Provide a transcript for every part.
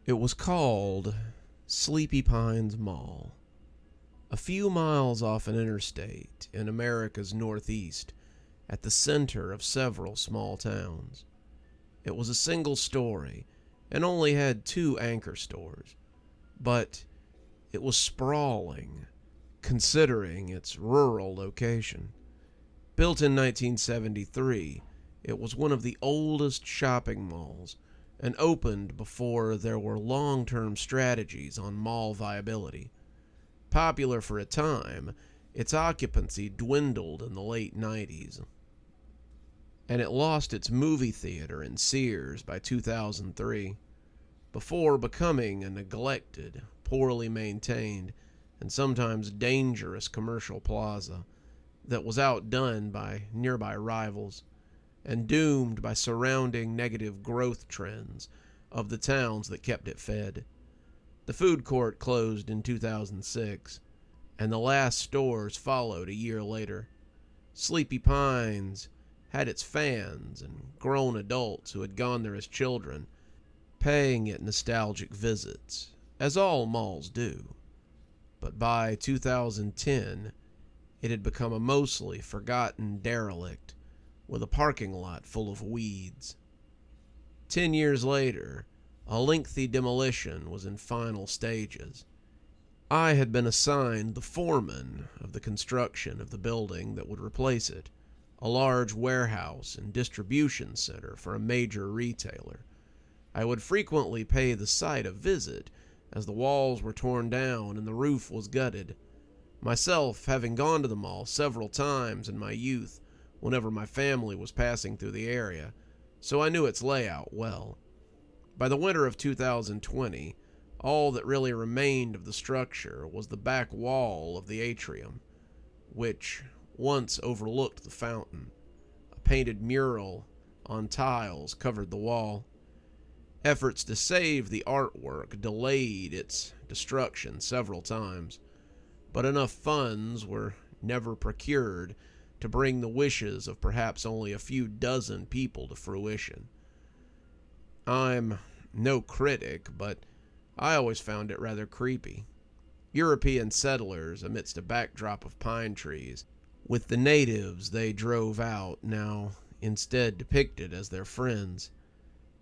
It was called Sleepy Pines Mall. A few miles off an interstate in America's Northeast, at the center of several small towns. It was a single story and only had 2 anchor stores, but it was sprawling, considering its rural location. Built in 1973, it was one of the oldest shopping malls and opened before there were long-term strategies on mall viability. Popular for a time, its occupancy dwindled in the late 90s, and it lost its movie theater and Sears by 2003, before becoming a neglected, poorly maintained, and sometimes dangerous commercial plaza that was outdone by nearby rivals and doomed by surrounding negative growth trends of the towns that kept it fed. The food court closed in 2006, and the last stores followed a year later. Sleepy Pines had its fans and grown adults who had gone there as children, paying it nostalgic visits, as all malls do. But by 2010, it had become a mostly forgotten derelict with a parking lot full of weeds. 10 years later, a lengthy demolition was in final stages. I had been assigned the foreman of the construction of the building that would replace it, a large warehouse and distribution center for a major retailer. I would frequently pay the site a visit as the walls were torn down and the roof was gutted, myself having gone to the mall several times in my youth whenever my family was passing through the area, so I knew its layout well. By the winter of 2020, all that really remained of the structure was the back wall of the atrium, which once overlooked the fountain. A painted mural on tiles covered the wall. Efforts to save the artwork delayed its destruction several times, but enough funds were never procured to bring the wishes of perhaps only a few dozen people to fruition. I'm no critic, but I always found it rather creepy. European settlers amidst a backdrop of pine trees, with the natives they drove out now instead depicted as their friends.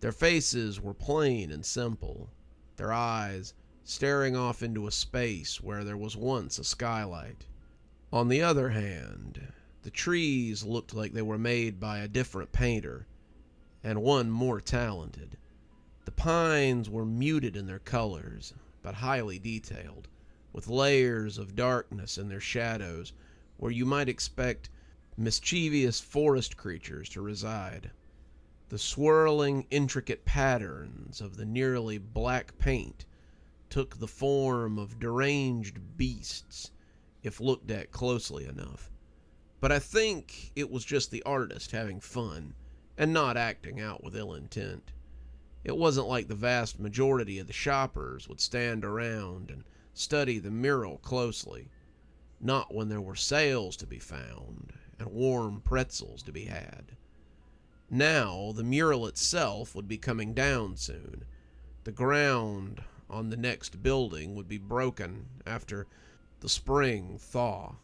Their faces were plain and simple, their eyes staring off into a space where there was once a skylight. On the other hand, the trees looked like they were made by a different painter, and one more talented. The pines were muted in their colors, but highly detailed, with layers of darkness in their shadows where you might expect mischievous forest creatures to reside. The swirling, intricate patterns of the nearly black paint took the form of deranged beasts if looked at closely enough. But I think it was just the artist having fun and not acting out with ill intent. It wasn't like the vast majority of the shoppers would stand around and study the mural closely, not when there were sales to be found and warm pretzels to be had. Now the mural itself would be coming down soon. The ground on the next building would be broken after the spring thaw.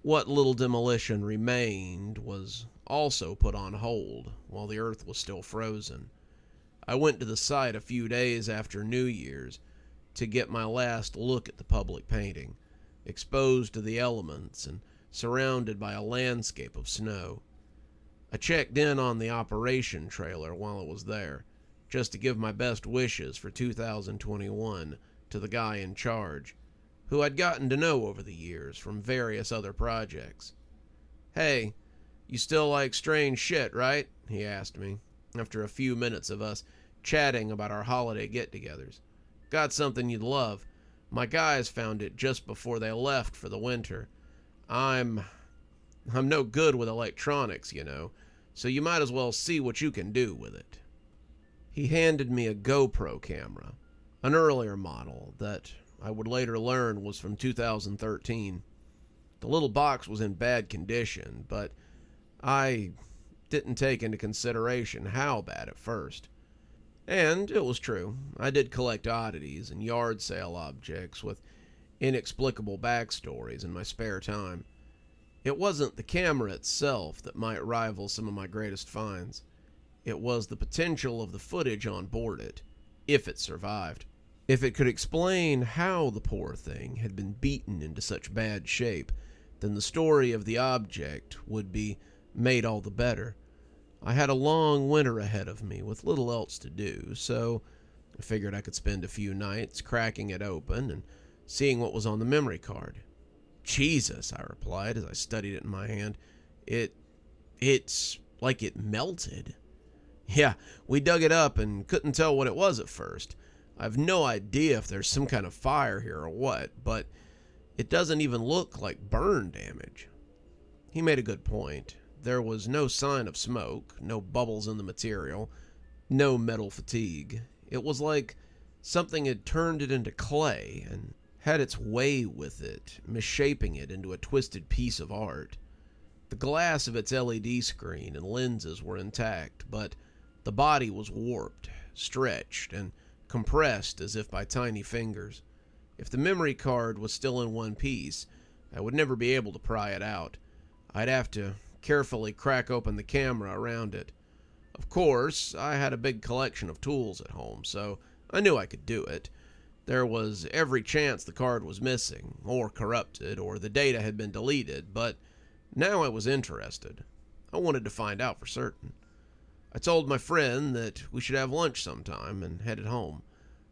What little demolition remained was also put on hold while the earth was still frozen. I went to the site a few days after New Year's to get my last look at the public painting, exposed to the elements and surrounded by a landscape of snow. I checked in on the operation trailer while it was there, just to give my best wishes for 2021 to the guy in charge, who I'd gotten to know over the years from various other projects. "Hey, you still like strange shit, right?" he asked me, after a few minutes of us chatting about our holiday get-togethers. "Got something you'd love. My guys found it just before they left for the winter. I'm no good with electronics, you know, so you might as well see what you can do with it." He handed me a GoPro camera, an earlier model that I would later learn was from 2013. The little box was in bad condition, but I didn't take into consideration how bad at first. And it was true. I did collect oddities and yard sale objects with inexplicable backstories in my spare time. It wasn't the camera itself that might rival some of my greatest finds. It was the potential of the footage on board it, if it survived. If it could explain how the poor thing had been beaten into such bad shape, then the story of the object would be made all the better. I had a long winter ahead of me with little else to do, so I figured I could spend a few nights cracking it open and seeing what was on the memory card. Jesus, I replied as I studied it in my hand. It's like it melted. Yeah, we dug it up and couldn't tell what it was at first. I've no idea if there's some kind of fire here or what, but it doesn't even look like burn damage. He made a good point. There was no sign of smoke, no bubbles in the material, no metal fatigue. It was like something had turned it into clay and had its way with it, misshaping it into a twisted piece of art. The glass of its LED screen and lenses were intact, but the body was warped, stretched, and compressed as if by tiny fingers. If the memory card was still in one piece, I would never be able to pry it out. I'd have to carefully crack open the camera around it. Of course, I had a big collection of tools at home, so I knew I could do it. There was every chance the card was missing, or corrupted, or the data had been deleted, but now I was interested. I wanted to find out for certain. I told my friend that we should have lunch sometime and headed home.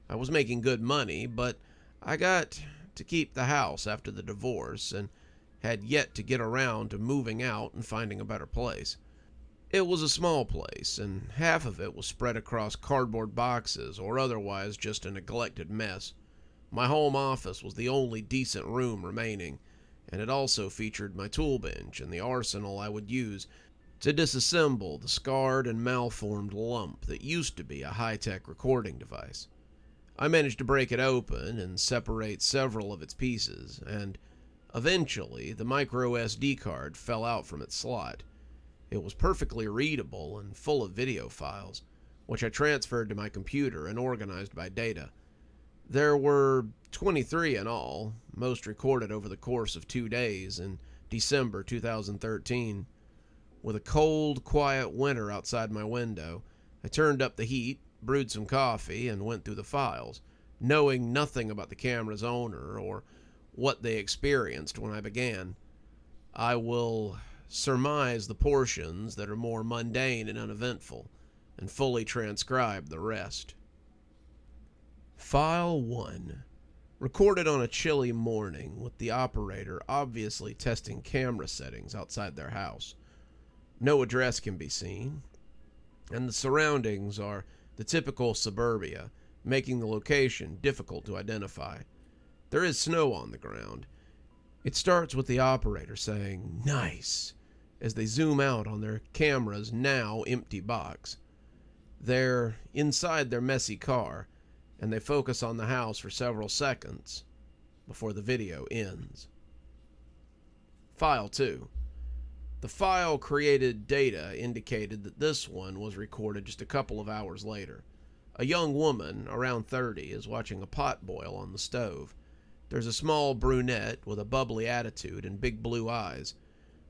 I was making good money, but I got to keep the house after the divorce and had yet to get around to moving out and finding a better place. It was a small place, and half of it was spread across cardboard boxes or otherwise just a neglected mess. My home office was the only decent room remaining, and it also featured my tool bench and the arsenal I would use to disassemble the scarred and malformed lump that used to be a high-tech recording device. I managed to break it open and separate several of its pieces, and eventually the micro SD card fell out from its slot. It was perfectly readable and full of video files, which I transferred to my computer and organized by data. There were 23 in all, most recorded over the course of 2 days in December 2013. With a cold, quiet winter outside my window, I turned up the heat, brewed some coffee, and went through the files, knowing nothing about the camera's owner or what they experienced when I began. I will surmise the portions that are more mundane and uneventful, and fully transcribe the rest. File 1. Recorded on a chilly morning with the operator obviously testing camera settings outside their house. No address can be seen, and the surroundings are the typical suburbia, making the location difficult to identify. There is snow on the ground. It starts with the operator saying, "Nice," as they zoom out on their camera's now empty box. They're inside their messy car, and they focus on the house for several seconds before the video ends. File 2. The file created data indicated that this one was recorded just a couple of hours later. A young woman, around 30, is watching a pot boil on the stove. There's a small brunette with a bubbly attitude and big blue eyes.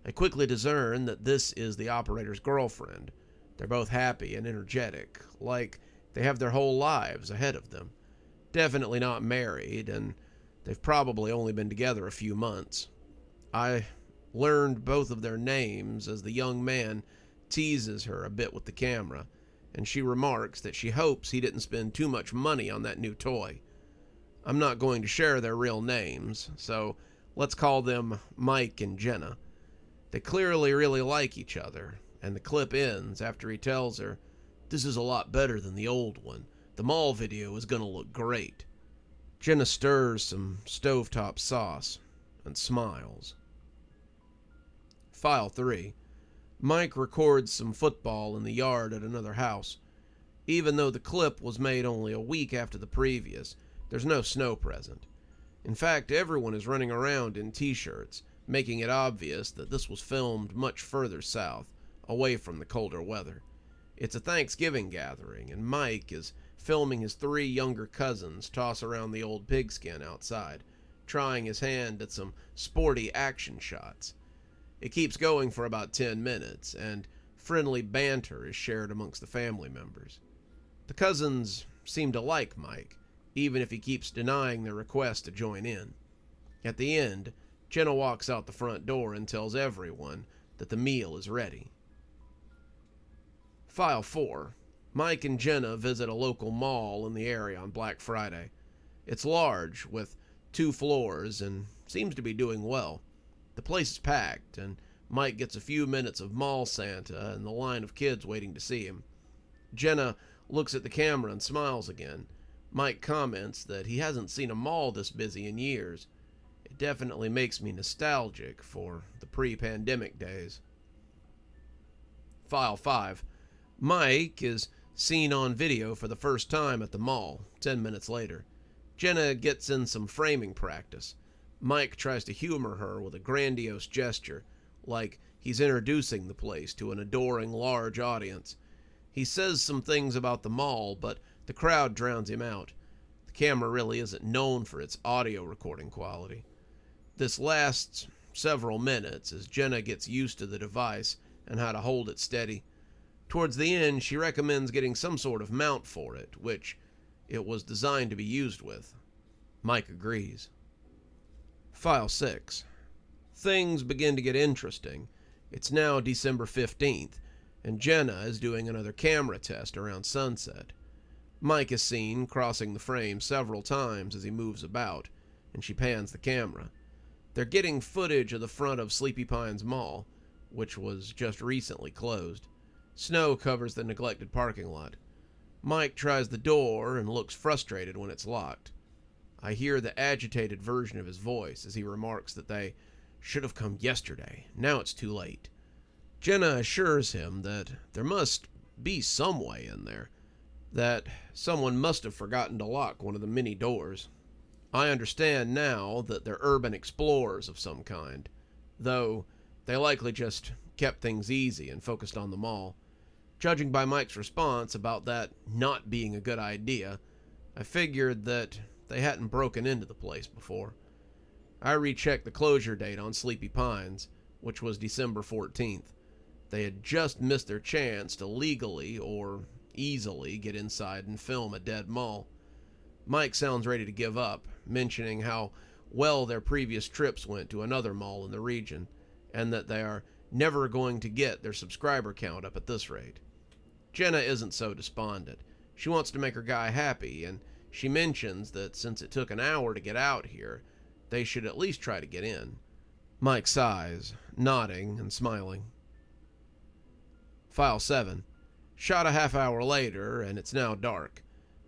I quickly discern that this is the operator's girlfriend. They're both happy and energetic, like they have their whole lives ahead of them. Definitely not married, and they've probably only been together a few months. I learned both of their names as the young man teases her a bit with the camera, and she remarks that she hopes he didn't spend too much money on that new toy. I'm not going to share their real names, so let's call them Mike and Jenna. They clearly really like each other, and the clip ends after he tells her, "This is a lot better than the old one. The mall video is gonna look great." Jenna stirs some stovetop sauce and smiles. File 3. Mike records some football in the yard at another house. Even though the clip was made only a week after the previous, there's no snow present. In fact, everyone is running around in t-shirts, making it obvious that this was filmed much further south, away from the colder weather. It's a Thanksgiving gathering, and Mike is filming his 3 younger cousins toss around the old pigskin outside, trying his hand at some sporty action shots. It keeps going for about 10 minutes, and friendly banter is shared amongst the family members. The cousins seem to like Mike, even if he keeps denying their request to join in. At the end, Jenna walks out the front door and tells everyone that the meal is ready. File 4. Mike and Jenna visit a local mall in the area on Black Friday. It's large, with 2 floors, and seems to be doing well. The place is packed, and Mike gets a few minutes of mall Santa and the line of kids waiting to see him. Jenna looks at the camera and smiles again. Mike comments that he hasn't seen a mall this busy in years. It definitely makes me nostalgic for the pre-pandemic days. File 5. Mike is seen on video for the first time at the mall, 10 minutes later. Jenna gets in some framing practice. Mike tries to humor her with a grandiose gesture, like he's introducing the place to an adoring large audience. He says some things about the mall, but the crowd drowns him out. The camera really isn't known for its audio recording quality. This lasts several minutes as Jenna gets used to the device and how to hold it steady. Towards the end, she recommends getting some sort of mount for it, which it was designed to be used with. Mike agrees. File 6. Things begin to get interesting. It's now December 15th, and Jenna is doing another camera test around sunset. Mike is seen crossing the frame several times as he moves about, and she pans the camera. They're getting footage of the front of Sleepy Pines Mall, which was just recently closed. Snow covers the neglected parking lot. Mike tries the door and looks frustrated when it's locked. I hear the agitated version of his voice as he remarks that they should have come yesterday. Now it's too late. Jenna assures him that there must be some way in there, that someone must have forgotten to lock one of the many doors. I understand now that they're urban explorers of some kind, though they likely just kept things easy and focused on the mall. Judging by Mike's response about that not being a good idea, I figured that they hadn't broken into the place before. I rechecked the closure date on Sleepy Pines, which was December 14th. They had just missed their chance to legally or easily get inside and film a dead mall. Mike sounds ready to give up, mentioning how well their previous trips went to another mall in the region, and that they are never going to get their subscriber count up at this rate. Jenna isn't so despondent. She wants to make her guy happy, and she mentions that since it took an hour to get out here, they should at least try to get in. Mike sighs, nodding and smiling. File 7. Shot a half hour later, and it's now dark.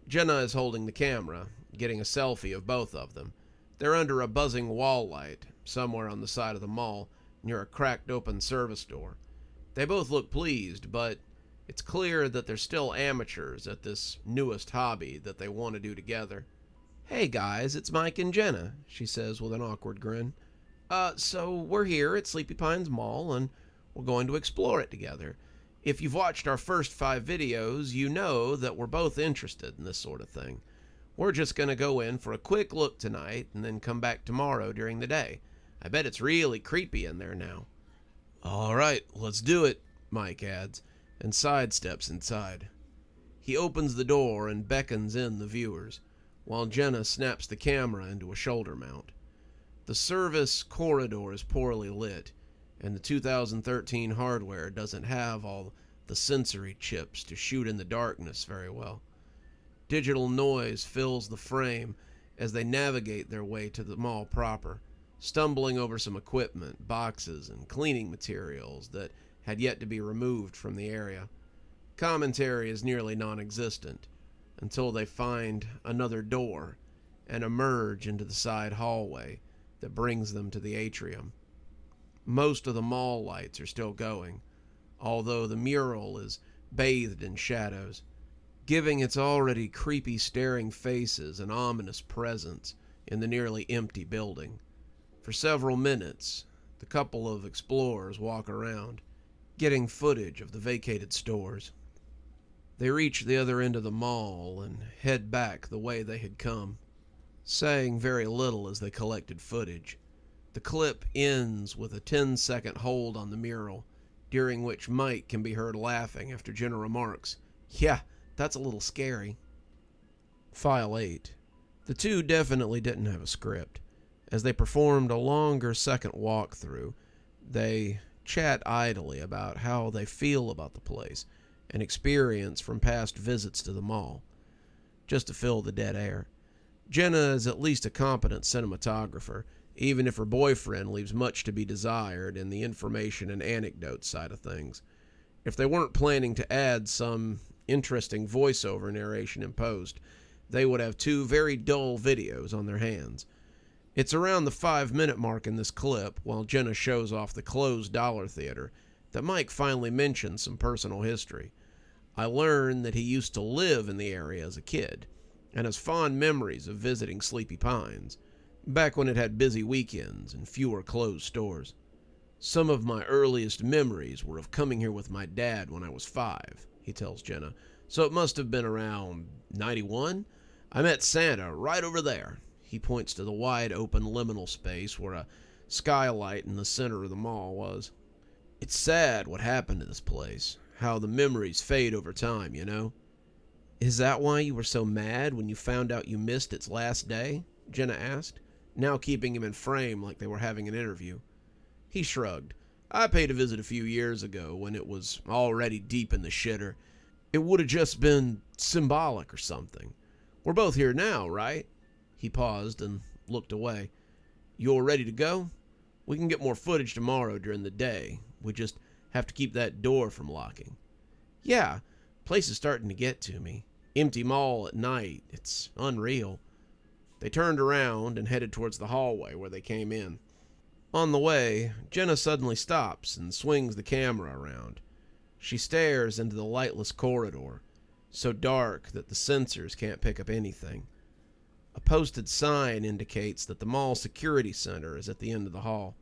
Jenna is holding the camera, getting a selfie of both of them. They're under a buzzing wall light, somewhere on the side of the mall, near a cracked open service door. They both look pleased, but it's clear that they're still amateurs at this newest hobby that they want to do together. "Hey guys, it's Mike and Jenna," she says with an awkward grin. So we're here at Sleepy Pines Mall, and we're going to explore it together. If you've watched our first 5 videos, you know that we're both interested in this sort of thing. We're just going to go in for a quick look tonight and then come back tomorrow during the day. I bet it's really creepy in there now." "All right, let's do it," Mike adds, and sidesteps inside. He opens the door and beckons in the viewers, while Jenna snaps the camera into a shoulder mount. The service corridor is poorly lit, and the 2013 hardware doesn't have all the sensory chips to shoot in the darkness very well. Digital noise fills the frame as they navigate their way to the mall proper, stumbling over some equipment, boxes, and cleaning materials that had yet to be removed from the area. Commentary is nearly non-existent until they find another door and emerge into the side hallway that brings them to the atrium. Most of the mall lights are still going, although the mural is bathed in shadows, giving its already creepy staring faces an ominous presence in the nearly empty building. For several minutes, the couple of explorers walk around, getting footage of the vacated stores. They reach the other end of the mall and head back the way they had come, saying very little as they collected footage. The clip ends with a 10-second hold on the mural, during which Mike can be heard laughing after Jenna remarks, "Yeah, that's a little scary." File 8. The two definitely didn't have a script. As they performed a longer second walkthrough, they chat idly about how they feel about the place and experience from past visits to the mall, just to fill the dead air. Jenna is at least a competent cinematographer, even if her boyfriend leaves much to be desired in the information and anecdote side of things. If they weren't planning to add some interesting voiceover narration in post, they would have two very dull videos on their hands. It's around the 5-minute mark in this clip, while Jenna shows off the closed Dollar Theater, that Mike finally mentions some personal history. I learned that he used to live in the area as a kid, and has fond memories of visiting Sleepy Pines, back when it had busy weekends and fewer closed stores. "Some of my earliest memories were of coming here with my dad when I was 5, he tells Jenna, "so it must have been around 91. I met Santa right over there." He points to the wide open liminal space where a skylight in the center of the mall was. "It's sad what happened to this place, how the memories fade over time, you know." "Is that why you were so mad when you found out you missed its last day?" Jenna asked, now keeping him in frame like they were having an interview. He shrugged. "I paid a visit a few years ago when it was already deep in the shitter. It would have just been symbolic or something. We're both here now, right?" He paused and looked away. "You all ready to go? We can get more footage tomorrow during the day. We just have to keep that door from locking." "Yeah, place is starting to get to me. Empty mall at night. It's unreal." They turned around and headed towards the hallway where they came in. On the way, Jenna suddenly stops and swings the camera around. She stares into the lightless corridor, so dark that the sensors can't pick up anything. A posted sign indicates that the mall security center is at the end of the hall.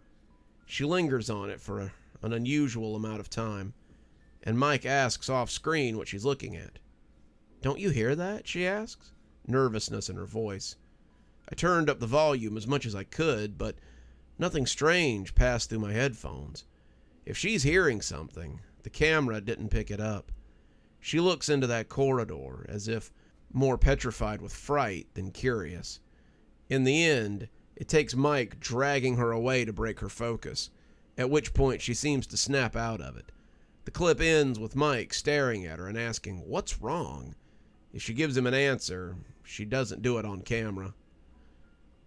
She lingers on it for an unusual amount of time, and Mike asks off screen what she's looking at. "Don't you hear that?" she asks, nervousness in her voice. I turned up the volume as much as I could, but nothing strange passed through my headphones. If she's hearing something, the camera didn't pick it up. She looks into that corridor as if more petrified with fright than curious. In the end, it takes Mike dragging her away to break her focus, at which point she seems to snap out of it. The clip ends with Mike staring at her and asking, "What's wrong?" If she gives him an answer, she doesn't do it on camera.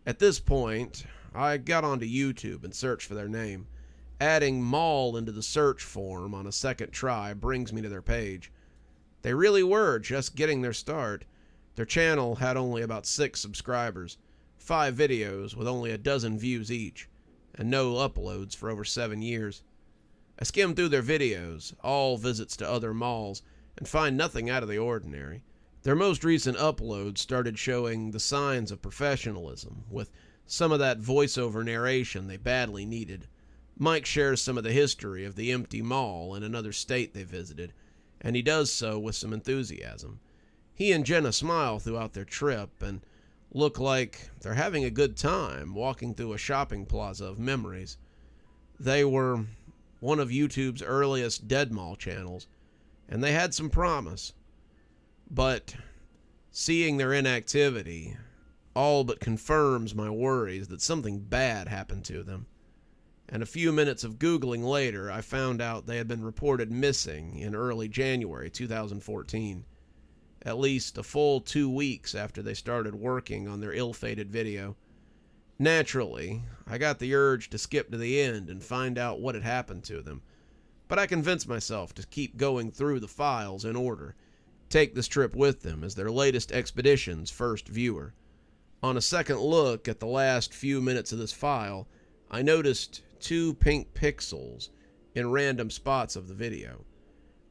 At this point, I got onto YouTube and searched for their name. Adding mall into the search form on a second try brings me to their page. They really were just getting their start. Their channel had only about 6 subscribers, 5 videos with only a dozen views each, and no uploads for over 7 years. I skimmed through their videos, all visits to other malls, and find nothing out of the ordinary. Their most recent uploads started showing the signs of professionalism, with some of that voiceover narration they badly needed. Mike shares some of the history of the empty mall in another state they visited, and he does so with some enthusiasm. He and Jenna smile throughout their trip and look like they're having a good time walking through a shopping plaza of memories. They were one of YouTube's earliest dead mall channels, and they had some promise. But seeing their inactivity all but confirms my worries that something bad happened to them. And a few minutes of Googling later, I found out they had been reported missing in early January 2014. At least a full 2 weeks after they started working on their ill-fated video. Naturally, I got the urge to skip to the end and find out what had happened to them, but I convinced myself to keep going through the files in order, take this trip with them as their latest expedition's first viewer. On a second look at the last few minutes of this file, I noticed 2 pink pixels in random spots of the video.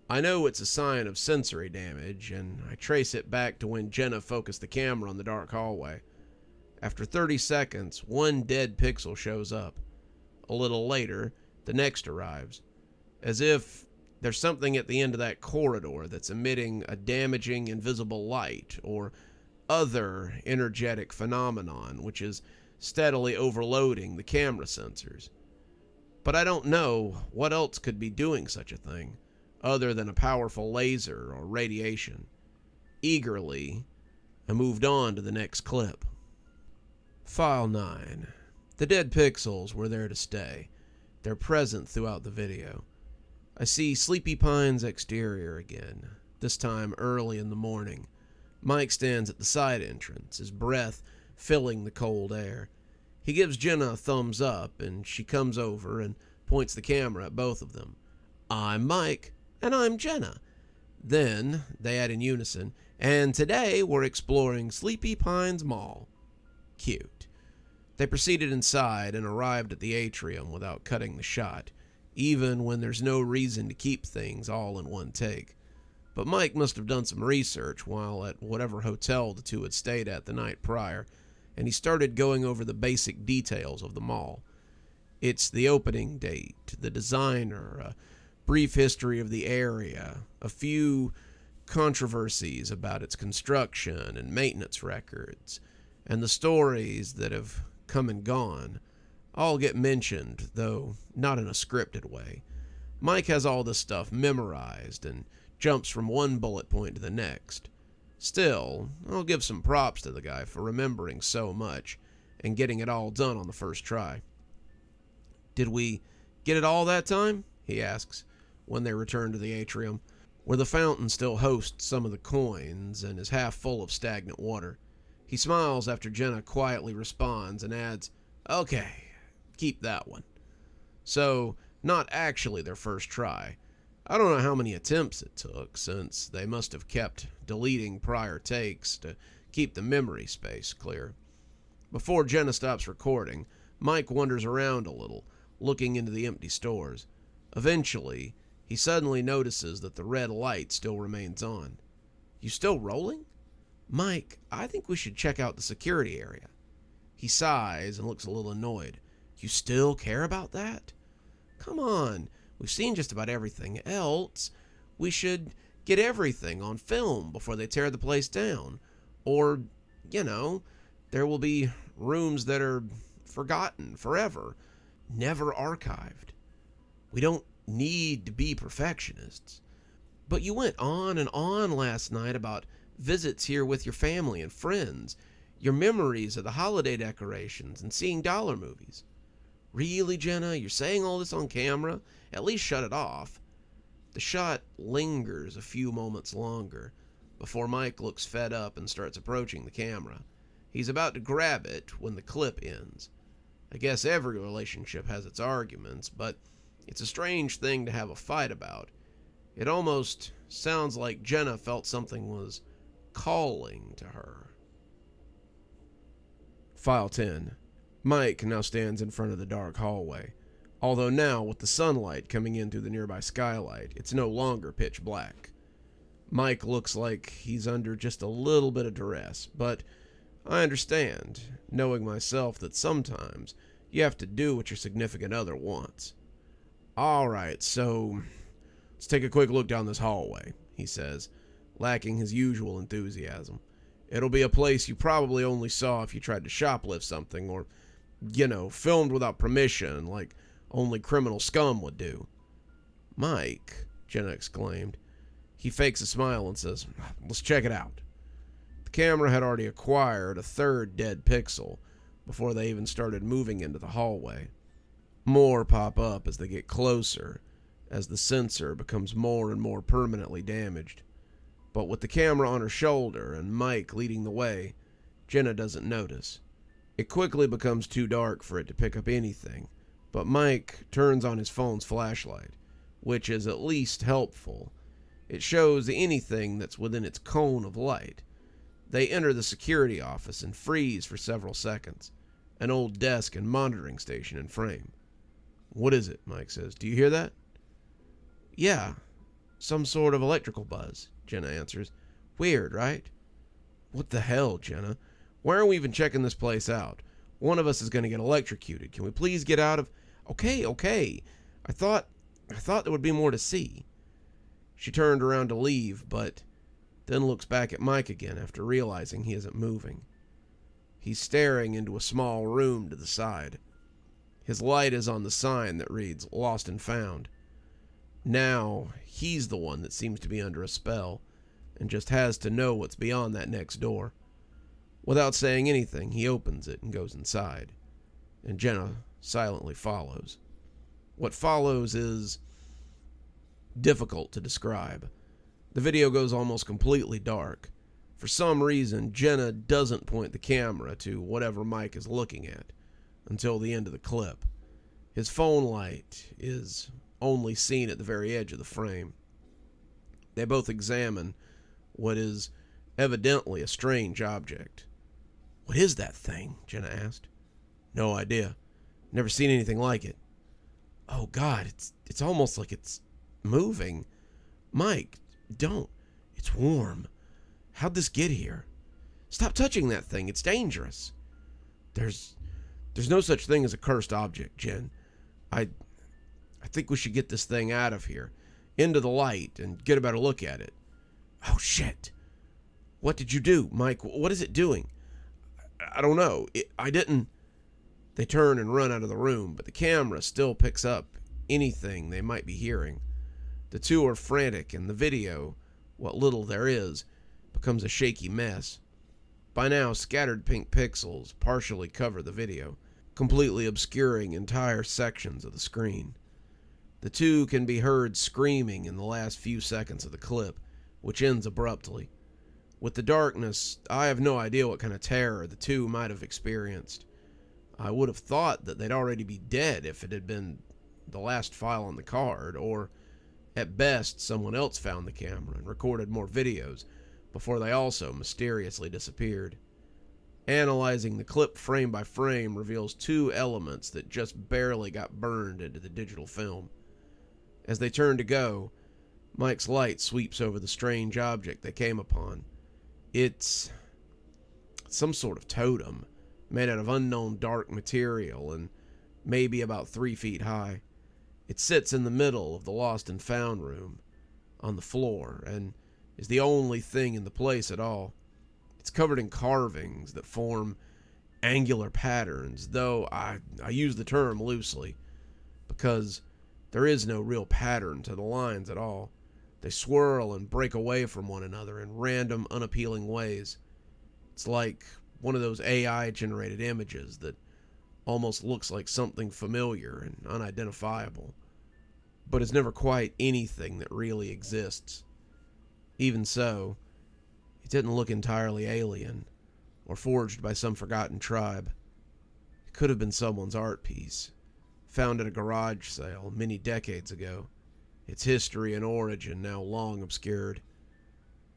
I know it's a sign of sensory damage, and I trace it back to when Jenna focused the camera on the dark hallway. After 30 seconds, 1 dead pixel shows up. A little later, the next arrives. As if There's something at the end of that corridor that's emitting a damaging invisible light or other energetic phenomenon which is steadily overloading the camera sensors. But I don't know what else could be doing such a thing, other than a powerful laser or radiation. Eagerly, I moved on to the next clip. File 9. The dead pixels were there to stay. They're present throughout the video. I see Sleepy Pine's exterior again, this time early in the morning. Mike stands at the side entrance, his breath filling the cold air. He gives Jenna a thumbs up, and she comes over and points the camera at both of them. "I'm Mike, and I'm Jenna." Then they add in unison, "And today we're exploring Sleepy Pines Mall." Cute. They proceeded inside and arrived at the atrium without cutting the shot, even when there's no reason to keep things all in one take. But Mike must have done some research while at whatever hotel the two had stayed at the night prior, and he started going over the basic details of the mall. It's the opening date, the designer, a brief history of the area, a few controversies about its construction and maintenance records, and the stories that have come and gone all get mentioned, though not in a scripted way. Mike has all this stuff memorized and jumps from one bullet point to the next. Still, I'll give some props to the guy for remembering so much and getting it all done on the first try. "Did we get it all that time?" he asks when they return to the atrium, where the fountain still hosts some of the coins and is half full of stagnant water. He smiles after Jenna quietly responds and adds, "Okay, keep that one." So, not actually their first try. I don't know how many attempts it took, since they must have kept deleting prior takes to keep the memory space clear. Before Jenna stops recording, Mike wanders around a little, looking into the empty stores. Eventually, he suddenly notices that the red light still remains on. "You still rolling?" "Mike, I think we should check out the security area." He sighs and looks a little annoyed. "You still care about that?" "Come on. We've seen just about everything else. We should get everything on film before they tear the place down. Or, there will be rooms that are forgotten forever, never archived. We don't need to be perfectionists." "But you went on and on last night about visits here with your family and friends, your memories of the holiday decorations and seeing dollar movies." "Really, Jenna? You're saying all this on camera? At least shut it off." The shot lingers a few moments longer before Mike looks fed up and starts approaching the camera. He's about to grab it when the clip ends. I guess every relationship has its arguments, but it's a strange thing to have a fight about. It almost sounds like Jenna felt something was calling to her. File 10. Mike now stands in front of the dark hallway. Although now, with the sunlight coming in through the nearby skylight, it's no longer pitch black. Mike looks like he's under just a little bit of duress, but I understand, knowing myself, that sometimes you have to do what your significant other wants. "Alright, so let's take a quick look down this hallway," he says, lacking his usual enthusiasm. "It'll be a place you probably only saw if you tried to shoplift something or, filmed without permission like only criminal scum would do." "Mike," Jenna exclaimed. He fakes a smile and says, "Let's check it out." The camera had already acquired a third dead pixel before they even started moving into the hallway. More pop up as they get closer, as the sensor becomes more and more permanently damaged. But with the camera on her shoulder and Mike leading the way, Jenna doesn't notice. It quickly becomes too dark for it to pick up anything, but Mike turns on his phone's flashlight, which is at least helpful. It shows anything that's within its cone of light. They enter the security office and freeze for several seconds, an old desk and monitoring station in frame. "What is it?" Mike says. "Do you hear that?" "Yeah, some sort of electrical buzz," Jenna answers. "Weird, right?" "What the hell, Jenna? Why aren't we even checking this place out? One of us is going to get electrocuted. Can we please get out of..." Okay. I thought there would be more to see." She turned around to leave, but then looks back at Mike again after realizing he isn't moving. He's staring into a small room to the side. His light is on the sign that reads Lost and Found. Now, he's the one that seems to be under a spell, and just has to know what's beyond that next door. Without saying anything, he opens it and goes inside, and Jenna silently follows. What follows is difficult to describe. The video goes almost completely dark. For some reason, Jenna doesn't point the camera to whatever Mike is looking at until the end of the clip. His phone light is only seen at the very edge of the frame. They both examine what is evidently a strange object. "What is that thing?" Jenna asked. "No idea. Never seen anything like it." "Oh God, it's almost like it's moving. Mike, don't. It's warm. How'd this get here? Stop touching that thing. It's dangerous." There's no such thing as a cursed object, Jen. I think we should get this thing out of here, into the light, and get a better look at it." "Oh, shit. What did you do, Mike? What is it doing?" "I don't know. I didn't..." They turn and run out of the room, but the camera still picks up anything they might be hearing. The two are frantic, and the video, what little there is, becomes a shaky mess. By now, scattered pink pixels partially cover the video, completely obscuring entire sections of the screen. The two can be heard screaming in the last few seconds of the clip, which ends abruptly. With the darkness, I have no idea what kind of terror the two might have experienced. I would have thought that they'd already be dead if it had been the last file on the card, or at best someone else found the camera and recorded more videos before they also mysteriously disappeared. Analyzing the clip frame by frame reveals two elements that just barely got burned into the digital film. As they turn to go, Mike's light sweeps over the strange object they came upon. It's some sort of totem, made out of unknown dark material and maybe about 3 feet high. It sits in the middle of the lost and found room, on the floor, and is the only thing in the place at all. It's covered in carvings that form angular patterns, though I use the term loosely, because there is no real pattern to the lines at all. They swirl and break away from one another in random, unappealing ways. It's like one of those AI-generated images that almost looks like something familiar and unidentifiable, but is never quite anything that really exists. Even so, it didn't look entirely alien, or forged by some forgotten tribe. It could have been someone's art piece, found at a garage sale many decades ago, its history and origin now long obscured.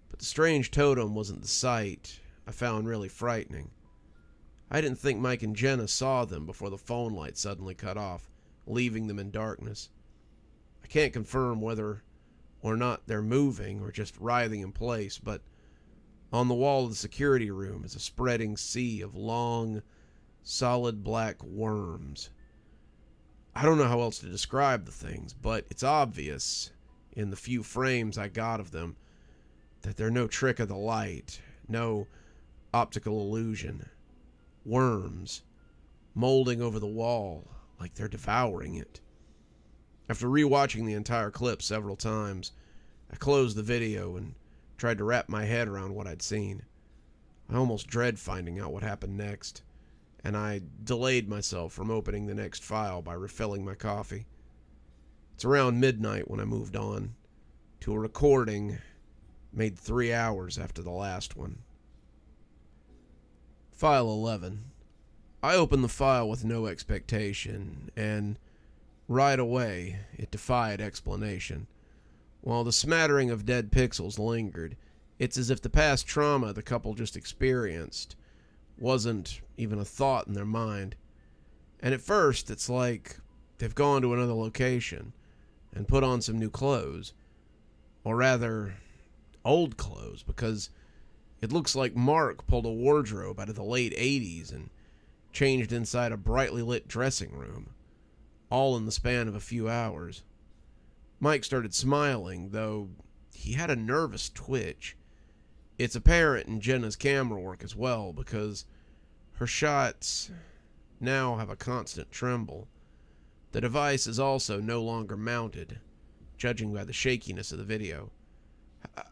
But the strange totem wasn't the sight I found really frightening. I didn't think Mike and Jenna saw them before the phone light suddenly cut off, leaving them in darkness. I can't confirm whether or not they're moving or just writhing in place, but on the wall of the security room is a spreading sea of long, solid black worms. I don't know how else to describe the things, but it's obvious in the few frames I got of them that they're no trick of the light, no optical illusion. Worms, molding over the wall like they're devouring it. After rewatching the entire clip several times, I closed the video and tried to wrap my head around what I'd seen. I almost dread finding out what happened next, and I delayed myself from opening the next file by refilling my coffee. It's around midnight when I moved on to a recording made 3 hours after the last one. File 11. I opened the file with no expectation, and right away it defied explanation. While the smattering of dead pixels lingered, it's as if the past trauma the couple just experienced wasn't even a thought in their mind. And at first, it's like they've gone to another location and put on some new clothes. Or rather, old clothes, because it looks like Mark pulled a wardrobe out of the late 80s and changed inside a brightly lit dressing room, all in the span of a few hours. Mike started smiling, though he had a nervous twitch. It's apparent in Jenna's camera work as well, because her shots now have a constant tremble. The device is also no longer mounted, judging by the shakiness of the video.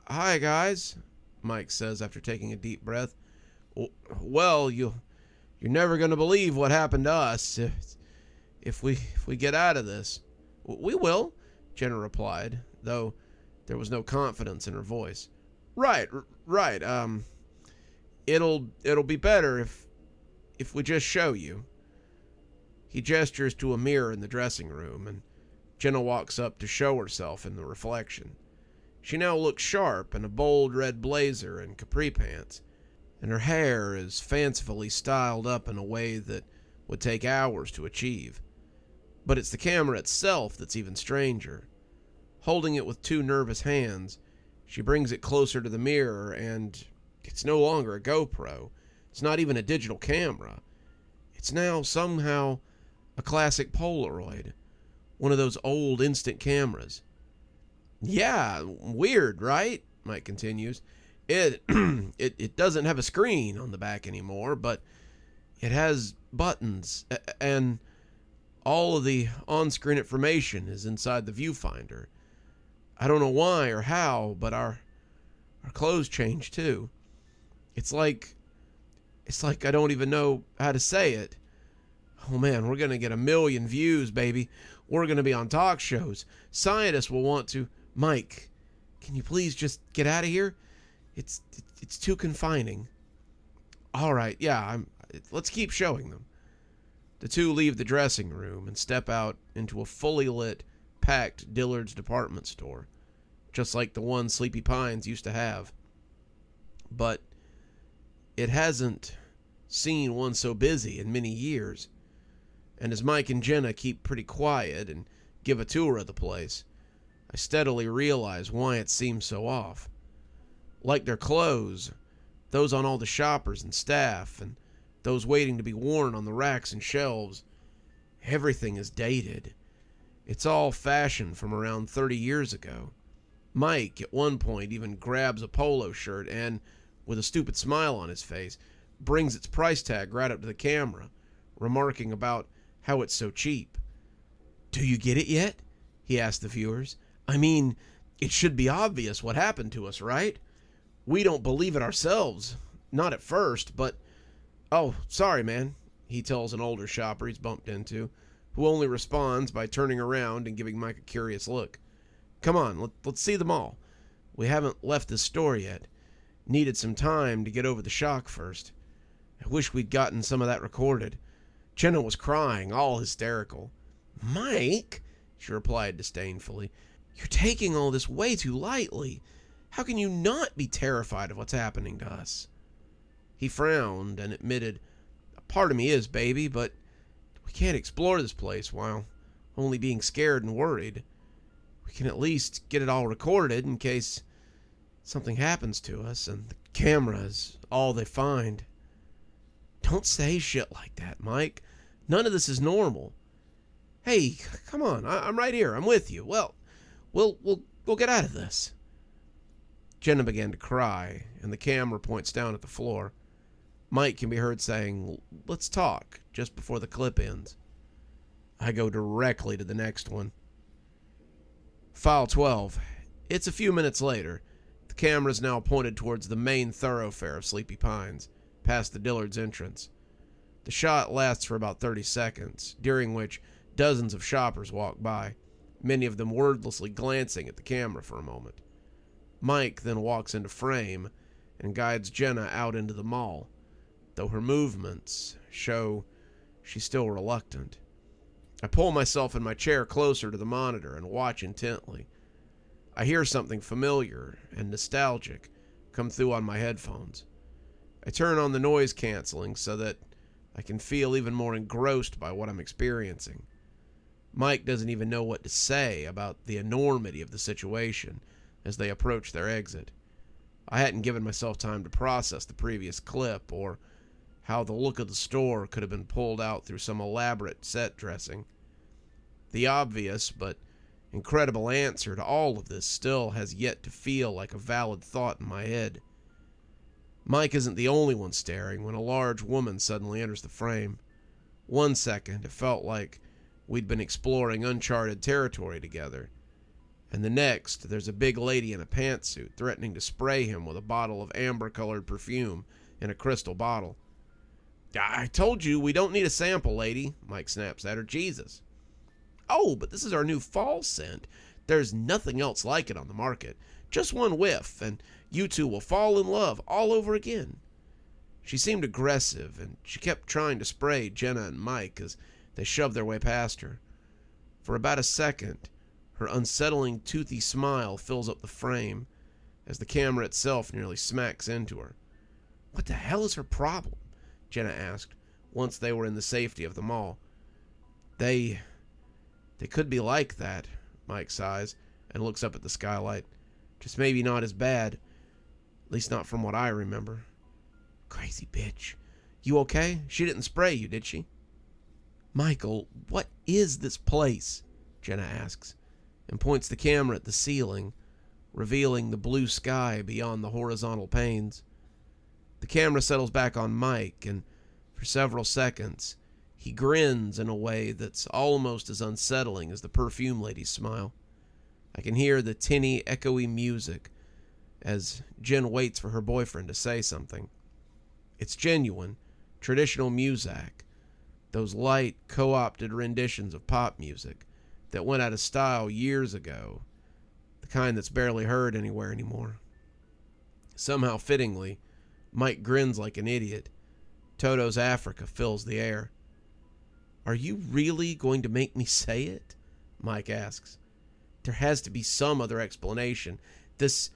"Hi, guys," Mike says after taking a deep breath. "Well, you're never going to believe what happened to us if we get out of this." "We will," Jenna replied, though there was no confidence in her voice. Right. It'll be better if we just show you." He gestures to a mirror in the dressing room, and Jenna walks up to show herself in the reflection. She now looks sharp in a bold red blazer and capri pants, and her hair is fancifully styled up in a way that would take hours to achieve. But it's the camera itself that's even stranger. Holding it with two nervous hands, she brings it closer to the mirror, and it's no longer a GoPro. It's not even a digital camera. It's now somehow a classic Polaroid, one of those old instant cameras. "Yeah, weird, right?" Mike continues. It doesn't have a screen on the back anymore, but it has buttons, and all of the on-screen information is inside the viewfinder. I don't know why or how, but our clothes change too. It's like I don't even know how to say it. Oh man, we're going to get 1 million views, baby. We're going to be on talk shows. Scientists will want to... Mike, can you please just get out of here? It's too confining. All right, yeah, let's keep showing them. The two leave the dressing room and step out into a fully lit, packed Dillard's department store, just like the one Sleepy Pines used to have. But it hasn't seen one so busy in many years. And as Mike and Jenna keep pretty quiet and give a tour of the place, I steadily realize why it seems so off. Like their clothes, those on all the shoppers and staff, and those waiting to be worn on the racks and shelves, everything is dated. It's all fashioned from around 30 years ago. Mike, at one point, even grabs a polo shirt and, with a stupid smile on his face, brings its price tag right up to the camera, remarking about how it's so cheap. "Do you get it yet?" he asked the viewers. "I mean, it should be obvious what happened to us, right? We don't believe it ourselves. Not at first, but... Oh, sorry, man," he tells an older shopper he's bumped into, who only responds by turning around and giving Mike a curious look. "Come on, let's see them all. We haven't left this store yet. Needed some time to get over the shock first. I wish we'd gotten some of that recorded." Jenna was crying, all hysterical. "Mike," she replied disdainfully, "you're taking all this way too lightly. How can you not be terrified of what's happening to us?" He frowned and admitted, "A part of me is, baby, but we can't explore this place while only being scared and worried. We can at least get it all recorded in case something happens to us, and the camera is all they find." "Don't say shit like that, Mike. None of this is normal." "Hey, come on. I'm right here. I'm with you. Well, we'll get out of this." Jenna began to cry, and the camera points down at the floor. Mike can be heard saying, "Let's talk," just before the clip ends. I go directly to the next one. File 12. It's a few minutes later. The camera's now pointed towards the main thoroughfare of Sleepy Pines, past the Dillard's entrance. The shot lasts for about 30 seconds, during which dozens of shoppers walk by, many of them wordlessly glancing at the camera for a moment. Mike then walks into frame and guides Jenna out into the mall, though her movements show she's still reluctant. I pull myself in my chair closer to the monitor and watch intently. I hear something familiar and nostalgic come through on my headphones. I turn on the noise canceling so that I can feel even more engrossed by what I'm experiencing. Mike doesn't even know what to say about the enormity of the situation as they approach their exit. I hadn't given myself time to process the previous clip or how the look of the store could have been pulled out through some elaborate set dressing. The obvious but incredible answer to all of this still has yet to feel like a valid thought in my head. Mike isn't the only one staring when a large woman suddenly enters the frame. 1 second, it felt like we'd been exploring uncharted territory together. And the next, there's a big lady in a pantsuit threatening to spray him with a bottle of amber-colored perfume in a crystal bottle. "I told you we don't need a sample, lady," Mike snaps at her. "Jesus." "Oh, but this is our new fall scent. There's nothing else like it on the market. Just one whiff, and you two will fall in love all over again." She seemed aggressive, and she kept trying to spray Jenna and Mike as they shoved their way past her. For about a second, her unsettling, toothy smile fills up the frame as the camera itself nearly smacks into her. "What the hell is her problem?" Jenna asked, once they were in the safety of the mall. They could be like that," Mike sighs and looks up at the skylight. "Just maybe not as bad. At least not from what I remember." "Crazy bitch. You okay? She didn't spray you, did she?" "Michael, what is this place?" Jenna asks, and points the camera at the ceiling, revealing the blue sky beyond the horizontal panes. The camera settles back on Mike, and for several seconds, he grins in a way that's almost as unsettling as the perfume lady's smile. I can hear the tinny, echoey music as Jen waits for her boyfriend to say something. It's genuine, traditional muzak, those light, co-opted renditions of pop music that went out of style years ago, the kind that's barely heard anywhere anymore. Somehow fittingly, Mike grins like an idiot. Toto's Africa fills the air. "Are you really going to make me say it?" Mike asks. "There has to be some other explanation. This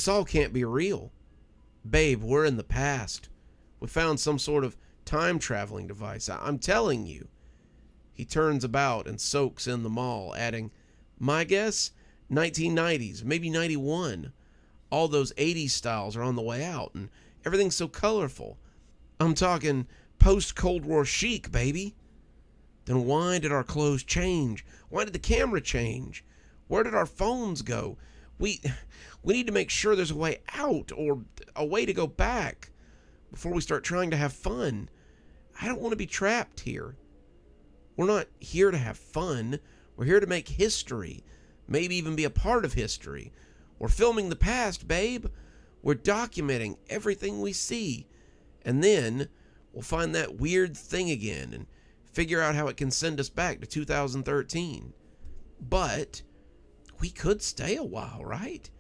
all can't be real. Babe, we're in the past. We found some sort of time-traveling device. I'm telling you." He turns about and soaks in the mall, adding, "My guess? 1990s, maybe 91. All those 80s styles are on the way out, and everything's so colorful. I'm talking post-Cold War chic, baby." "Then why did our clothes change? Why did the camera change? Where did our phones go? We need to make sure there's a way out, or a way to go back, before we start trying to have fun. I don't want to be trapped here. We're not here to have fun. We're here to make history, maybe even be a part of history. We're filming the past, babe. We're documenting everything we see. And then we'll find that weird thing again and figure out how it can send us back to 2013. But we could stay a while, right?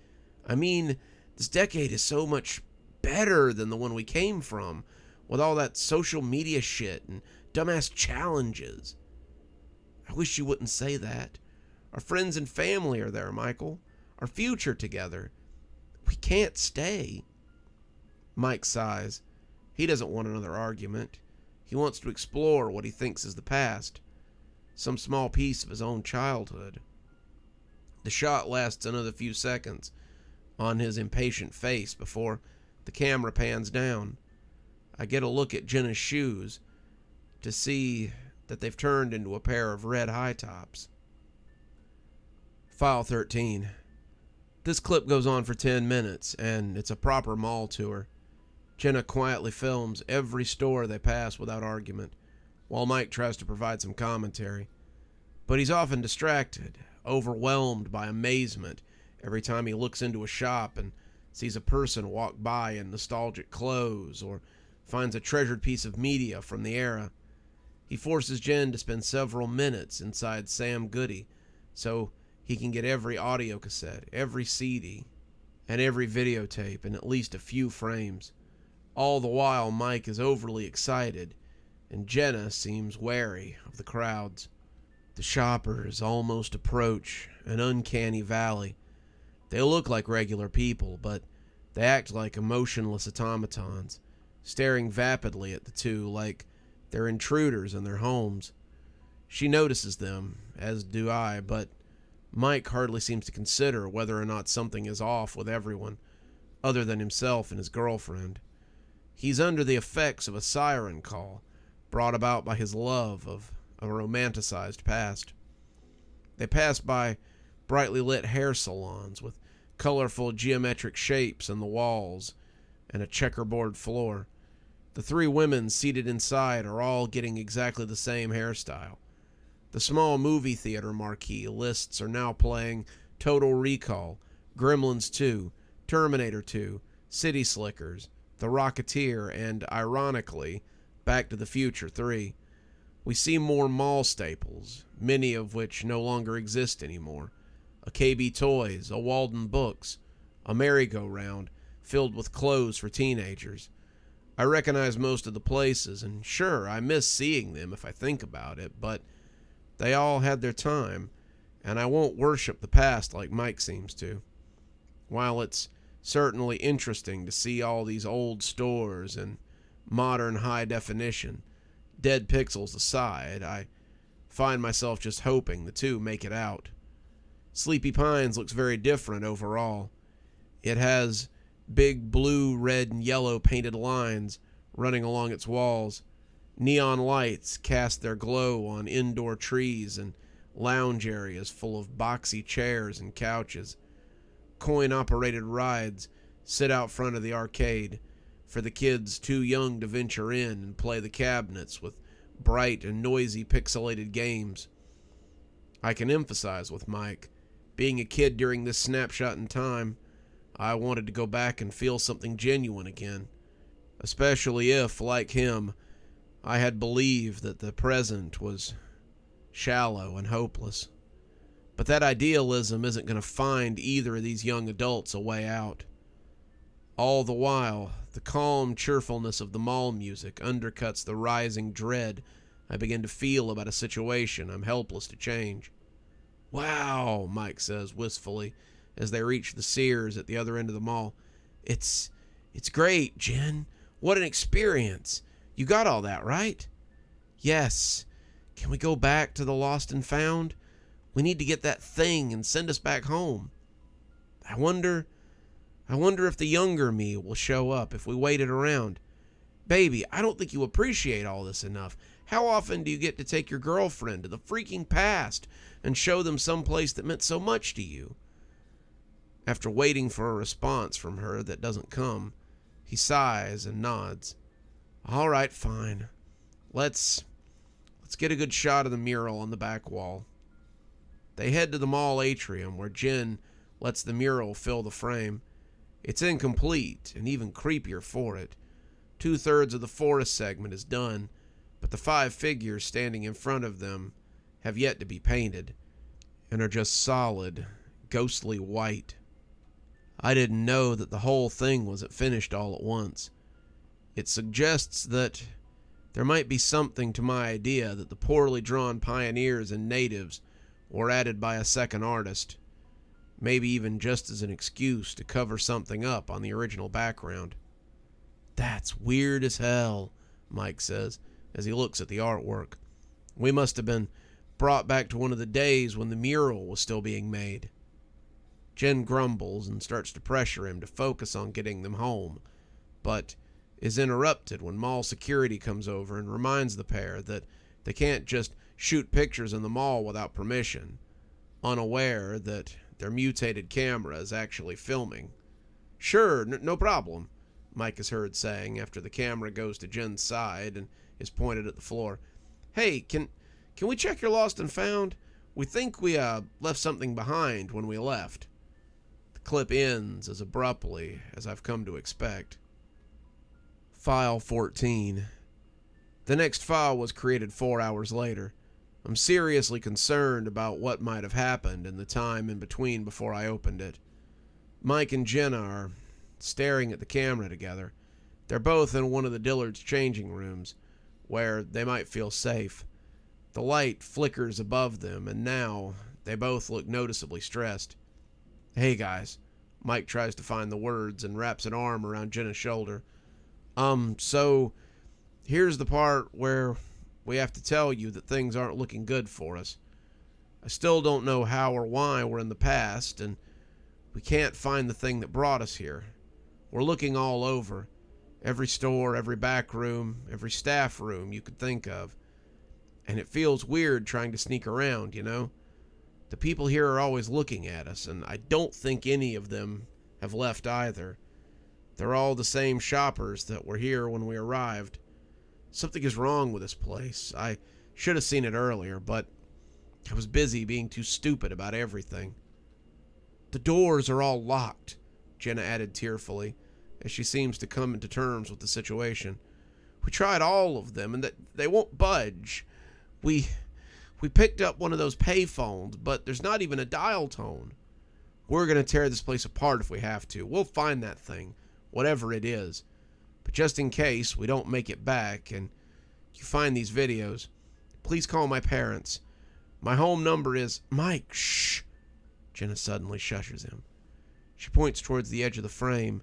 I mean, this decade is so much better than the one we came from, with all that social media shit and dumbass challenges." "I wish you wouldn't say that. Our friends and family are there, Michael. Our future together. We can't stay." Mike sighs. He doesn't want another argument. He wants to explore what he thinks is the past, some small piece of his own childhood. The shot lasts another few seconds on his impatient face before the camera pans down. I get a look at Jenna's shoes to see that they've turned into a pair of red high tops. File 13. This clip goes on for 10 minutes, and it's a proper mall tour. Jenna quietly films every store they pass without argument, while Mike tries to provide some commentary. But he's often distracted, overwhelmed by amazement every time he looks into a shop and sees a person walk by in nostalgic clothes or finds a treasured piece of media from the era. He forces Jen to spend several minutes inside Sam Goody so he can get every audio cassette, every CD, and every videotape in at least a few frames. All the while, Mike is overly excited, and Jenna seems wary of the crowds. The shoppers almost approach an uncanny valley. They look like regular people, but they act like emotionless automatons, staring vapidly at the two like they're intruders in their homes. She notices them, as do I, but Mike hardly seems to consider whether or not something is off with everyone, other than himself and his girlfriend. He's under the effects of a siren call, brought about by his love of a romanticized past. They pass by brightly lit hair salons with colorful geometric shapes on the walls and a checkerboard floor. The three women seated inside are all getting exactly the same hairstyle. The small movie theater marquee lists are now playing Total Recall, Gremlins 2, Terminator 2, City Slickers, The Rocketeer, and, ironically, Back to the Future 3. We see more mall staples, many of which no longer exist anymore. A KB Toys, a Walden Books, a merry-go-round filled with clothes for teenagers. I recognize most of the places, and sure, I miss seeing them if I think about it, but they all had their time, and I won't worship the past like Mike seems to. While it's certainly interesting to see all these old stores and modern high definition, dead pixels aside, I find myself just hoping the two make it out. Sleepy Pines looks very different overall. It has big blue, red, and yellow painted lines running along its walls. Neon lights cast their glow on indoor trees and lounge areas full of boxy chairs and couches. Coin-operated rides sit out front of the arcade for the kids too young to venture in and play the cabinets with bright and noisy pixelated games. I can emphasize with Mike, being a kid during this snapshot in time, I wanted to go back and feel something genuine again, especially if, like him, I had believed that the present was shallow and hopeless. But that idealism isn't going to find either of these young adults a way out. All the while, the calm cheerfulness of the mall music undercuts the rising dread I begin to feel about a situation I'm helpless to change. "Wow," Mike says wistfully as they reach the Sears at the other end of the mall. It's great, Jen. What an experience. You got all that, right?" "Yes. Can we go back to the Lost and Found? We need to get that thing and send us back home. I wonder if the younger me will show up if we waited around. Baby, I don't think you appreciate all this enough. How often do you get to take your girlfriend to the freaking past and show them some place that meant so much to you?" After waiting for a response from her that doesn't come, he sighs and nods. "All right, fine. Let's get a good shot of the mural on the back wall." They head to the mall atrium where Jen lets the mural fill the frame. It's incomplete and even creepier for it. 2/3 of the forest segment is done, but the 5 figures standing in front of them have yet to be painted and are just solid, ghostly white. I didn't know that the whole thing wasn't finished all at once. It suggests that there might be something to my idea that the poorly drawn pioneers and natives were added by a second artist, maybe even just as an excuse to cover something up on the original background. "That's weird as hell," Mike says as he looks at the artwork. "We must have been brought back to one of the days when the mural was still being made." Jen grumbles and starts to pressure him to focus on getting them home, but is interrupted when mall security comes over and reminds the pair that they can't just shoot pictures in the mall without permission, unaware that their mutated camera is actually filming. "Sure, no problem," Mike is heard saying after the camera goes to Jen's side and is pointed at the floor. "Hey, can we check your Lost and Found? We think we left something behind when we left." The clip ends as abruptly as I've come to expect. File 14. The next file was created 4 hours later. I'm seriously concerned about what might have happened in the time in between before I opened it. Mike and Jenna are staring at the camera together. They're both in one of the Dillards' changing rooms, where they might feel safe. The light flickers above them, and now they both look noticeably stressed. "Hey guys," Mike tries to find the words and wraps an arm around Jenna's shoulder. So here's the part where we have to tell you that things aren't looking good for us. I still don't know how or why we're in the past, and we can't find the thing that brought us here. We're looking all over. Every store, every back room, every staff room you could think of. And it feels weird trying to sneak around, you know? The people here are always looking at us, and I don't think any of them have left either. They're all the same shoppers that were here when we arrived. Something is wrong with this place. I should have seen it earlier, but I was busy being too stupid about everything. The doors are all locked, Jenna added tearfully, as she seems to come into terms with the situation. We tried all of them, and they won't budge. We picked up one of those payphones, but there's not even a dial tone. We're going to tear this place apart if we have to. We'll find that thing, whatever it is. But just in case we don't make it back and you find these videos, please call my parents. My home number is... Mike, shh! Jenna suddenly shushes him. She points towards the edge of the frame,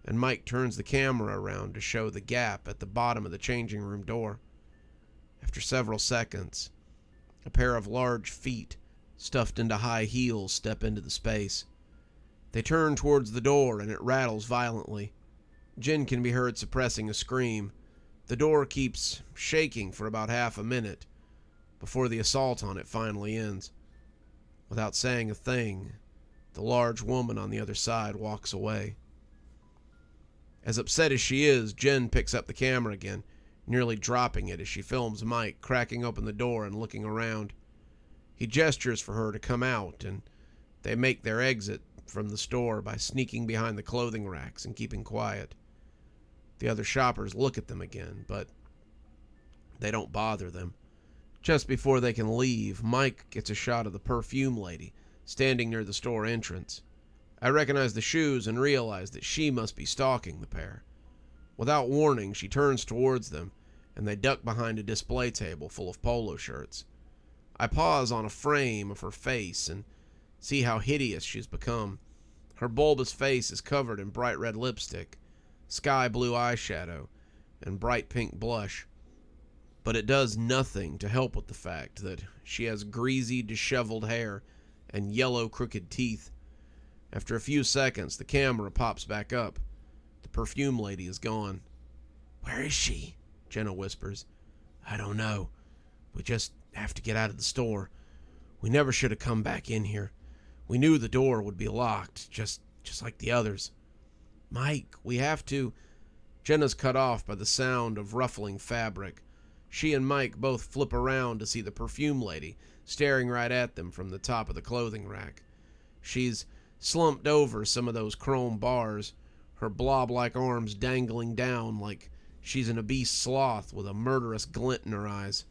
and Mike turns the camera around to show the gap at the bottom of the changing room door. After several seconds, a pair of large feet stuffed into high heels step into the space. They turn towards the door, and it rattles violently. Jen can be heard suppressing a scream. The door keeps shaking for about half a minute before the assault on it finally ends. Without saying a thing, the large woman on the other side walks away. As upset as she is, Jen picks up the camera again, nearly dropping it as she films Mike cracking open the door and looking around. He gestures for her to come out, and they make their exit from the store by sneaking behind the clothing racks and keeping quiet. The other shoppers look at them again, but they don't bother them. Just before they can leave, Mike gets a shot of the perfume lady standing near the store entrance. I recognize the shoes and realize that she must be stalking the pair. Without warning, she turns towards them, and they duck behind a display table full of polo shirts. I pause on a frame of her face and see how hideous she's become. Her bulbous face is covered in bright red lipstick, sky blue eyeshadow, and bright pink blush. But it does nothing to help with the fact that she has greasy, disheveled hair and yellow, crooked teeth. After a few seconds, the camera pops back up. The perfume lady is gone. "Where is she?" Jenna whispers. "I don't know. We just have to get out of the store. We never should have come back in here. We knew the door would be locked, just like the others. Mike, we have to..." Jenna's cut off by the sound of ruffling fabric. She and Mike both flip around to see the perfume lady staring right at them from the top of the clothing rack. She's slumped over some of those chrome bars, her blob-like arms dangling down like she's an obese sloth with a murderous glint in her eyes.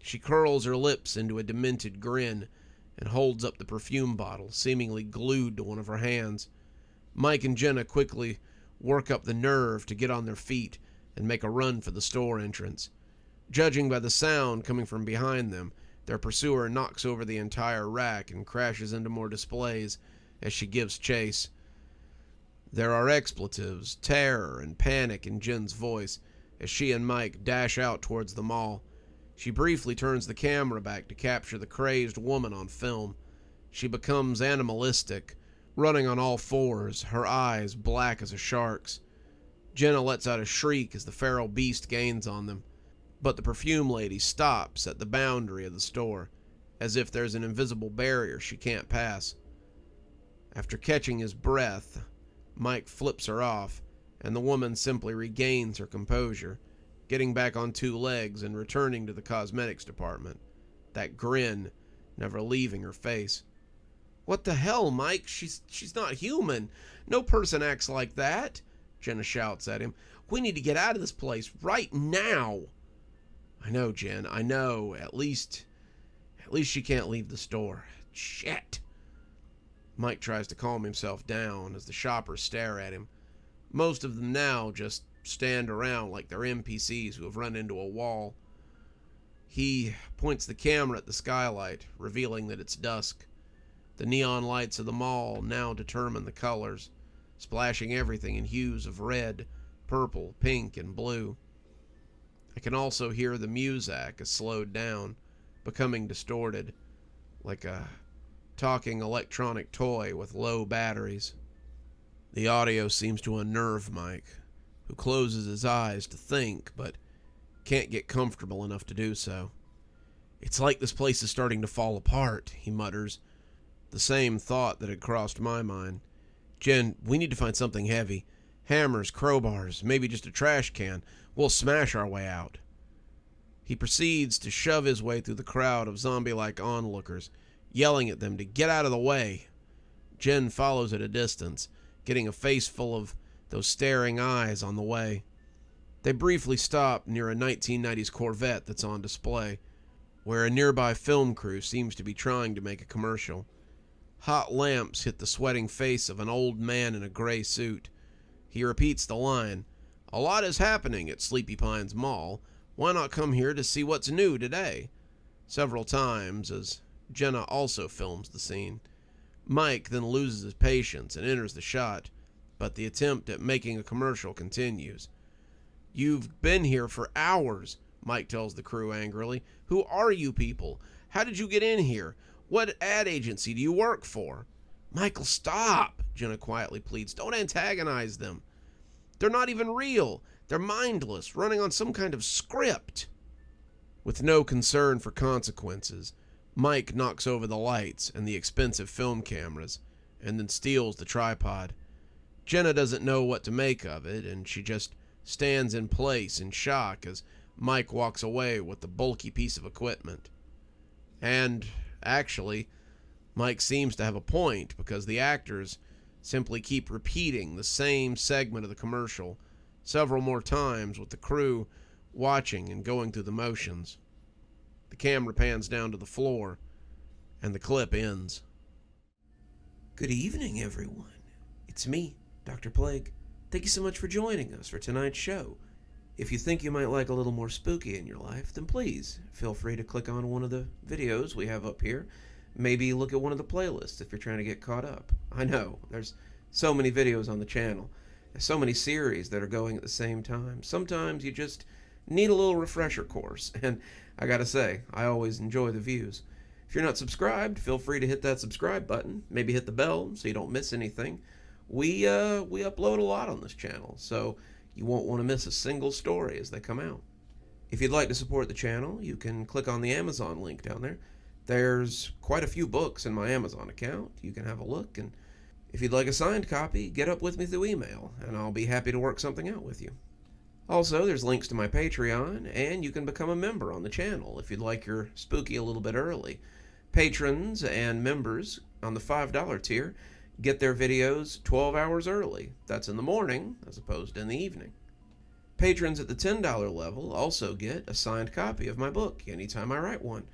She curls her lips into a demented grin and holds up the perfume bottle, seemingly glued to one of her hands. Mike and Jenna quickly work up the nerve to get on their feet and make a run for the store entrance. Judging by the sound coming from behind them, their pursuer knocks over the entire rack and crashes into more displays as she gives chase. There are expletives, terror, and panic in Jen's voice as she and Mike dash out towards the mall. She briefly turns the camera back to capture the crazed woman on film. She becomes animalistic, running on all fours, her eyes black as a shark's. Jenna lets out a shriek as the feral beast gains on them, but the perfume lady stops at the boundary of the store, as if there's an invisible barrier she can't pass. After catching his breath, Mike flips her off, and the woman simply regains her composure, getting back on two legs and returning to the cosmetics department, that grin never leaving her face. "What the hell, Mike? She's not human. No person acts like that," Jenna shouts at him. "We need to get out of this place right now." "I know, Jen, I know. At least she can't leave the store. Shit." Mike tries to calm himself down as the shoppers stare at him. Most of them now just stand around like they're NPCs who have run into a wall. He points the camera at the skylight, revealing that it's dusk. The neon lights of the mall now determine the colors, splashing everything in hues of red, purple, pink, and blue. I can also hear the muzak is slowed down, becoming distorted, like a talking electronic toy with low batteries. The audio seems to unnerve Mike, who closes his eyes to think, but can't get comfortable enough to do so. "It's like this place is starting to fall apart," he mutters. The same thought that had crossed my mind. "Jen, we need to find something heavy. Hammers, crowbars, maybe just a trash can. We'll smash our way out." He proceeds to shove his way through the crowd of zombie-like onlookers, yelling at them to get out of the way. Jen follows at a distance, getting a face full of those staring eyes on the way. They briefly stop near a 1990s Corvette that's on display, where a nearby film crew seems to be trying to make a commercial. Hot lamps hit the sweating face of an old man in a gray suit. He repeats the line, "A lot is happening at Sleepy Pines Mall. Why not come here to see what's new today?" several times, as Jenna also films the scene. Mike then loses his patience and enters the shot, but the attempt at making a commercial continues. "You've been here for hours," Mike tells the crew angrily. "Who are you people? How did you get in here? What ad agency do you work for?" "Michael, stop," Jenna quietly pleads. "Don't antagonize them. They're not even real. They're mindless, running on some kind of script." With no concern for consequences, Mike knocks over the lights and the expensive film cameras, and then steals the tripod. Jenna doesn't know what to make of it, and she just stands in place in shock as Mike walks away with the bulky piece of equipment. And, actually, Mike seems to have a point, because the actors simply keep repeating the same segment of the commercial several more times, with the crew watching and going through the motions. The camera pans down to the floor, and the clip ends. "Good evening, everyone. It's me, Dr. Plague. Thank you so much for joining us for tonight's show. If you think you might like a little more spooky in your life, then please feel free to click on one of the videos we have up here. Maybe look at one of the playlists if you're trying to get caught up. I know, there's so many videos on the channel. There's so many series that are going at the same time. Sometimes you just need a little refresher course, and I gotta say, I always enjoy the views. If you're not subscribed, feel free to hit that subscribe button. Maybe hit the bell so you don't miss anything. We upload a lot on this channel, so you won't want to miss a single story as they come out. If you'd like to support the channel, you can click on the Amazon link down there. There's quite a few books in my Amazon account. You can have a look, and if you'd like a signed copy, get up with me through email, and I'll be happy to work something out with you. Also, there's links to my Patreon, and you can become a member on the channel if you'd like your spooky a little bit early. Patrons and members on the $5 tier get their videos 12 hours early. That's in the morning, as opposed to in the evening. Patrons at the $10 level also get a signed copy of my book anytime I write one.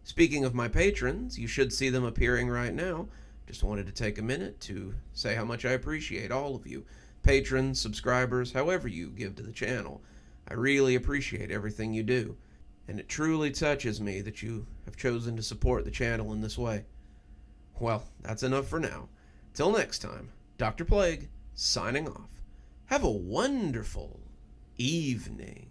Speaking of my patrons, you should see them appearing right now. Just wanted to take a minute to say how much I appreciate all of you. Patrons, subscribers, however you give to the channel. I really appreciate everything you do, and it truly touches me that you have chosen to support the channel in this way. Well, that's enough for now. Till next time, Dr. Plague, signing off. Have a wonderful evening.